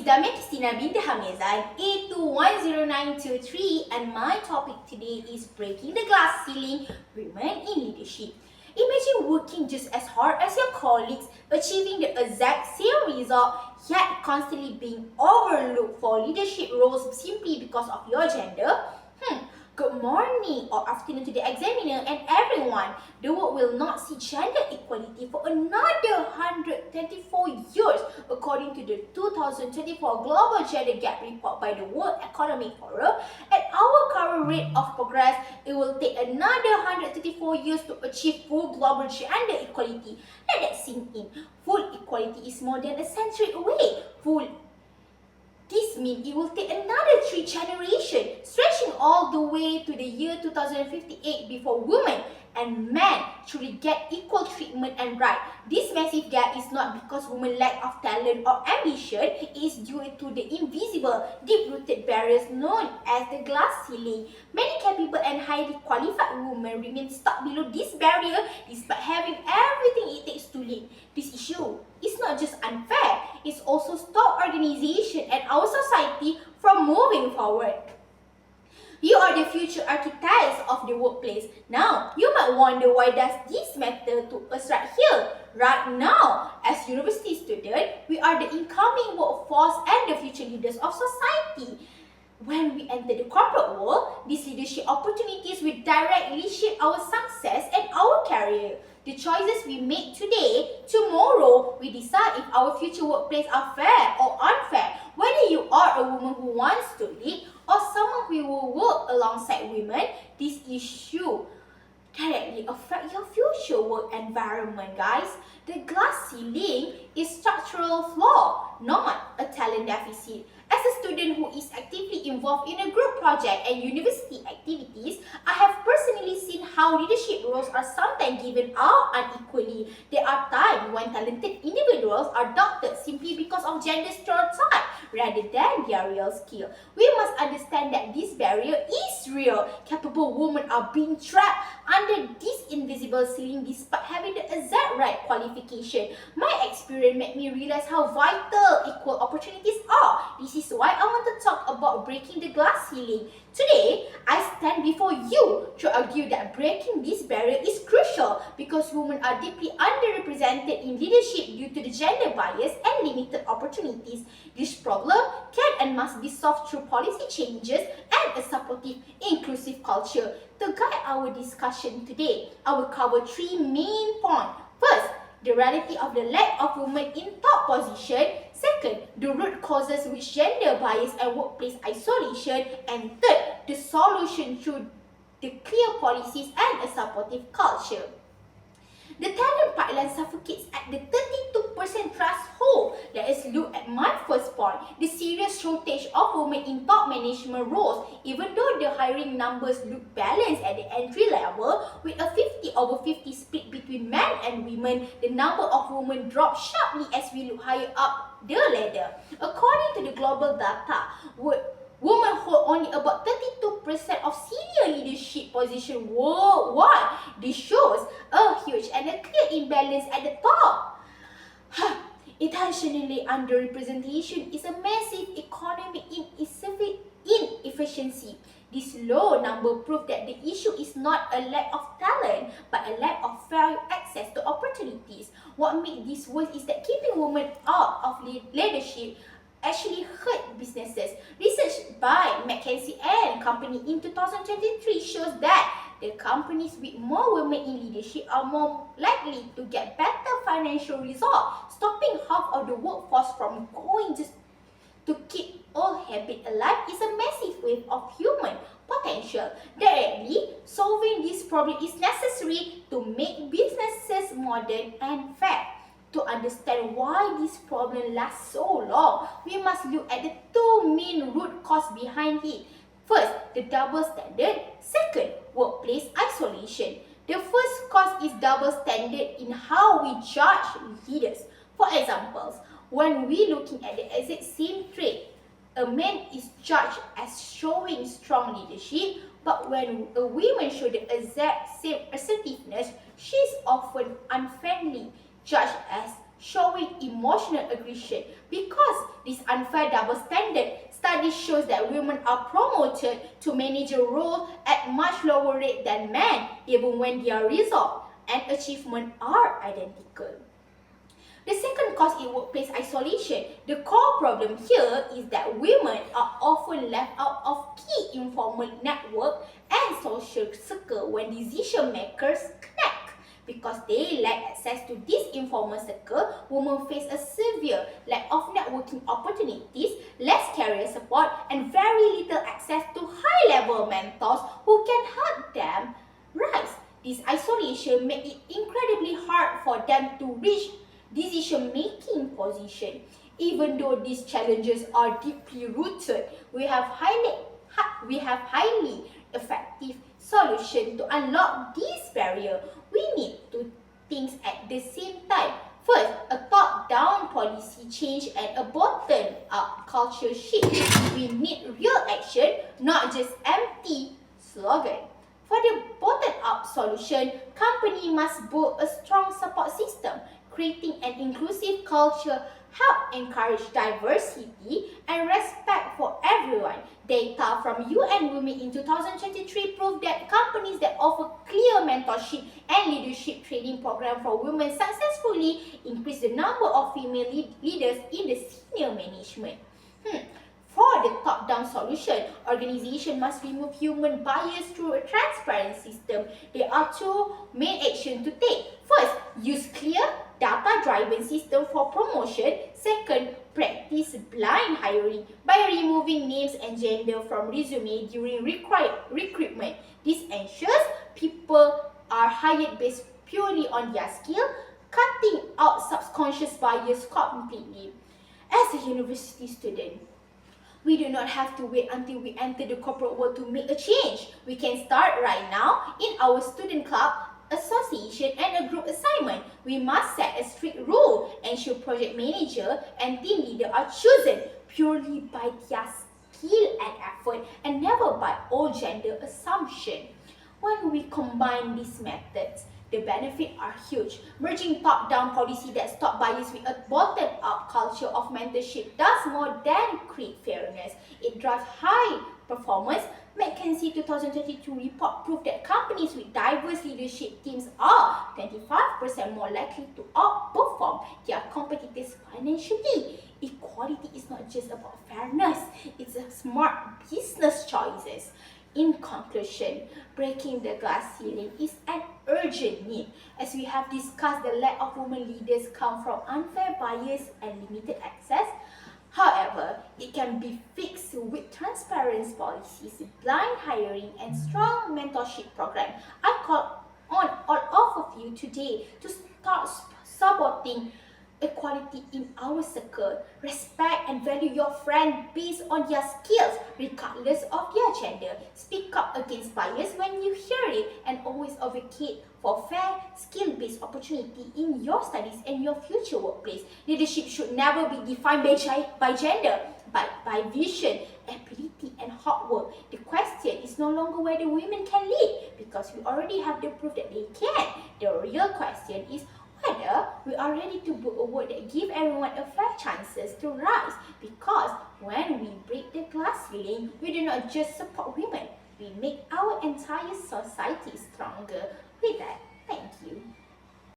DAMIA QISTINA Binti Hamizan, A210923, and my topic today is breaking the glass ceiling, women in leadership. Imagine working just as hard as your colleagues, achieving the exact same result, yet constantly being overlooked for leadership roles simply because of your gender. Good morning or afternoon to the examiner and everyone. The world will not see gender equality for another 124 years according to the 2024 Global Gender Gap Report by the World Economic Forum. At our current rate of progress, it will take another 134 years to achieve full global gender equality. Let that sink in. Full equality is more than a century away. This means it will take another 3 generations, stretching all the way to the year 2058 before women and men truly get equal treatment and right. This massive gap is not because women lack of talent or ambition, it is due to the invisible, deep-rooted barriers known as the glass ceiling. Many capable and highly qualified women remain stuck below this barrier despite having everything it takes to lead. This issue is not just unfair, it's also stop organization and our society from moving forward. You are the future architects of the workplace. Now, you might wonder why does this matter to us right here? Right now, as university students, we are the incoming workforce and the future leaders of society. When we enter the corporate world, these leadership opportunities will directly shape our success and our career. The choices we make today, tomorrow, we decide if our future workplace are fair or unfair. Whether you are a woman who wants to lead or someone who will work alongside women, this issue directly affect your future work environment, guys. The glass ceiling is structural flaw, not a talent deficit. As a student who is actively involved in a group project and university activities, I have personally seen how leadership roles are sometimes given out unequally. There are times when talented individuals are doubted simply because of gender stereotype rather than their real skill. We must understand that this barrier is real. Capable women are being trapped under this invisible ceiling despite having the exact right qualification. My experience made me realize how vital equal opportunities are. This is why I want to talk about breaking the glass ceiling. Today, I stand before you to argue that breaking this barrier is crucial because women are deeply underrepresented in leadership due to the gender bias and limited opportunities. This problem can and must be solved through policy changes and a supportive, inclusive culture. To guide our discussion today, I will cover 3 main points. First, the reality of the lack of women in top position. Second, the root causes with gender bias and workplace isolation. And third, the solution through the clear policies and a supportive culture. The talent pipeline suffocates at the 32% threshold. Let us look at my first point, the serious shortage of women in top management roles. Even though the hiring numbers look balanced at the entry level, with a 50/50 split between men and women, the number of women drops sharply as we look higher up the ladder. According to the global data, women hold only about 32% of senior leadership positions worldwide. This shows a huge and a clear imbalance at the top. Intentionally underrepresentation is a massive economic inefficiency. This low number proves that the issue is not a lack of talent, but a lack of fair access to opportunities. What makes this worse is that keeping women out of leadership actually hurt businesses. Research by McKinsey & Company in 2023 shows that the companies with more women in leadership are more likely to get better financial results, stopping half of the workforce from going just to keep old habits alive is a massive wave of human potential. Directly, solving this problem is necessary to make businesses modern and fair. To understand why this problem lasts so long, we must look at the 2 main root causes behind it. First, the double standard. Second, workplace isolation. The first cause is double standard in how we judge leaders. For example, when we looking at the exact same trait, a man is judged as showing strong leadership, but when a woman shows the exact same assertiveness, she is often unfairly judged as showing emotional aggression. Because this unfair double standard, study shows that women are promoted to manager roles at much lower rate than men, even when their results and achievements are identical. The second cause is workplace isolation. The core problem here is that women are often left out of key informal network and social circle when decision makers connect. Because they lack access to this informal circle, women face a severe lack of networking opportunities, less career support, and very little access to high-level mentors who can help them rise. This isolation makes it incredibly hard for them to reach decision-making position. Even though these challenges are deeply rooted, we have highly effective solution to unlock this barrier. We need two things at the same time. First, a top-down policy change and a bottom-up culture shift. We need real action, not just empty slogan. For the bottom-up solution, company must build a strong support system. Creating an inclusive culture help encourage diversity and respect for everyone. Data from UN Women in 2023 proved that companies that offer clear mentorship and leadership training program for women successfully increase the number of female leaders in the senior management. For the top-down solution, organizations must remove human bias through a transparent system. There are two main actions to take. First, use clear, data-driven system for promotion. Second, practice blind hiring by removing names and gender from resume during recruitment. This ensures people are hired based purely on their skill, cutting out subconscious bias completely. As a university student, we do not have to wait until we enter the corporate world to make a change. We can start right now in our student club, association, and a group assignment. We must set a strict rule, ensure project manager and team leader are chosen purely by their skill and effort and never by all gender assumption. When we combine these methods, the benefits are huge. Merging top-down policy that stop bias with a bottom-up culture of mentorship does more than create fairness. It drives high performance. McKinsey 2022 report proved that companies with diverse leadership teams are 25% more likely to outperform their competitors financially. Equality is not just about fairness, it's a smart business choices. In conclusion, breaking the glass ceiling is an urgent need. As we have discussed, the lack of women leaders comes from unfair bias and limited access. However, it can be fixed with transparent policies, blind hiring, and strong mentorship program. I call on all of you today to start supporting equality in our circle. Respect and value your friend based on their skills, regardless of their gender. Speak up against bias when you hear it, and always advocate for fair, skill-based opportunity in your studies and your future workplace. Leadership should never be defined by gender, but by vision, ability, and hard work. The question is no longer whether women can lead, because we already have the proof that they can. The real question is whether we are ready to build a world that gives everyone a fair chances to rise. Because when we break the glass ceiling, we do not just support women, we make our entire society stronger. With that, thank you.